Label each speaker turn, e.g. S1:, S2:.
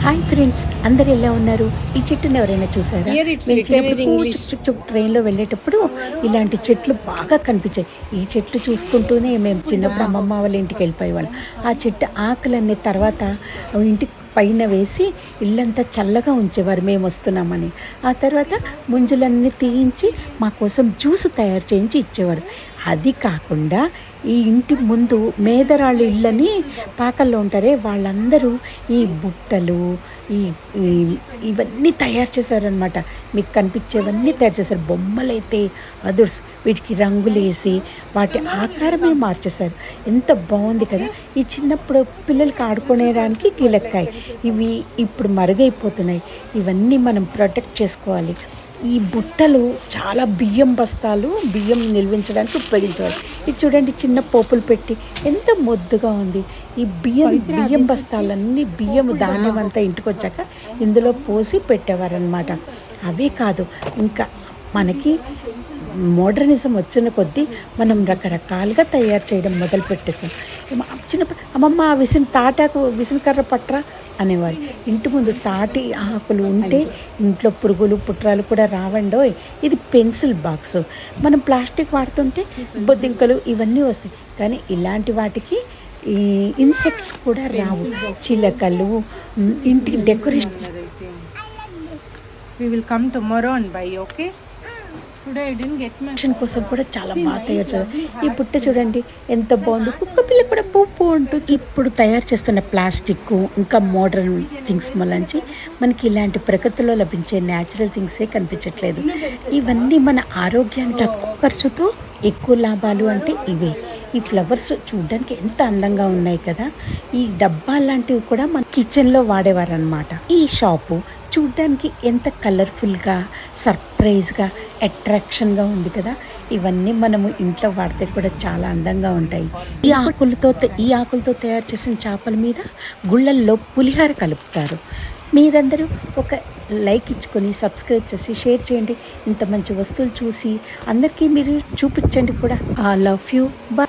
S1: Hi friends, అందరు ఎలా ఉన్నారు? ఈ చెట్టుని ఎవరైనా చూసారా? మేము చిన్నప్పుడు ట్రైన్లో వెళ్ళేటప్పుడు ఇలాంటి చెట్లు బాగా కనిపించాయి. ఈ చెట్లు చూసుకుంటూనే మేము చిన్నప్పుడు అమ్మమ్మ వాళ్ళ ఇంటికి వెళ్ళిపోయేవాళ్ళం. ఆ చెట్టు ఆకులన్నీ తర్వాత ఇంటికి పైన వేసి ఇల్లంతా చల్లగా ఉంచేవారు మేము వస్తున్నామని. ఆ తర్వాత ముంజులన్నీ తీయించి మా కోసం జ్యూస్ తయారు చేయించి ఇచ్చేవారు. అది కాకుండా ఈ ఇంటి ముందు మేదరాళ్ళు ఇళ్ళని పాకల్లో ఉంటారే వాళ్ళందరూ ఈ బుట్టలు ఇవన్నీ తయారు చేశారనమాట. మీకు కనిపించేవన్నీ తయారు చేశారు. బొమ్మలైతే అదుర్స్ వీటికి రంగులేసి వాటి ఆకారమే మార్చేశారు. ఎంత బాగుంది కదా! ఈ చిన్నప్పుడు పిల్లలకి ఆడుకునేదానికి గిలక్కాయ ఇవి ఇప్పుడు మరుగైపోతున్నాయి. ఇవన్నీ మనం ప్రొటెక్ట్ చేసుకోవాలి. ఈ బుట్టలు చాలా బియ్యం బస్తాలు బియ్యం నిల్వించడానికి ఉపయోగించేవారు. ఇది చూడండి, చిన్న పోపులు పెట్టి ఎంత ముద్దుగా ఉంది. ఈ బియ్యం బస్తాలన్నీ బియ్యం ధాన్యం అంతా ఇంటికి వచ్చాక ఇందులో పోసి పెట్టేవారనమాట. అవే కాదు, ఇంకా మనకి మోడర్నిజం వచ్చిన కొద్దీ మనం రకరకాలుగా తయారు చేయడం మొదలు పెట్టేసాం. చిన్నప్పుడు అమ్మమ్మ విసినకర్ర పట్రా అనేవారు. ఇంటి ముందు తాటి ఆకులు ఉంటే ఇంట్లో పురుగులు పుట్రాలు కూడా రావండోయ్. ఇది పెన్సిల్ బాక్స్. మనం ప్లాస్టిక్ వాడుతుంటే బొద్దింకలు ఇవన్నీ వస్తాయి, కానీ ఇలాంటి వాటికి ఈ ఇన్సెక్ట్స్ కూడా రావు. చిలకలు ఇంటికి decoration.
S2: We will come tomorrow and buy, okay? Today I didn't get my
S1: కోసం కూడా చాలా బాగా తయారు చేయాలి. ఈ బుట్ట చూడండి ఎంత బాగుంది. కుక్క పిల్ల కూడా పువ్వు అంటూ ఇప్పుడు తయారు చేస్తున్న ప్లాస్టిక్ ఇంకా మోడర్న్ థింగ్స్ వల్లంచి మనకి ఇలాంటి ప్రకృతిలో లభించే న్యాచురల్ థింగ్సే కనిపించట్లేదు. ఇవన్నీ మన ఆరోగ్యానికి తక్కువ ఖర్చుతో ఎక్కువ లాభాలు అంటే ఇవే. ఈ ఫ్లవర్స్ చూడడానికి ఎంత అందంగా ఉన్నాయి కదా! ఈ డబ్బా లాంటివి కూడా మన కిచెన్లో వాడేవారు అనమాట. ఈ షాపు చూడ్డానికి ఎంత కలర్ఫుల్గా సర్ప్రైజ్గా అట్రాక్షన్గా ఉంది కదా! ఇవన్నీ మనము ఇంట్లో వాడితే కూడా చాలా అందంగా ఉంటాయి. ఈ ఆకులతో తయారు చేసిన చేపల మీద గుళ్ళల్లో పులిహార కలుపుతారు. మీరందరూ ఒక లైక్ ఇచ్చుకొని సబ్స్క్రైబ్ చేసి షేర్ చేయండి. ఇంత మంచి వస్తువులు చూసి అందరికీ మీరు చూపించండి కూడా. I love you. బాయ్.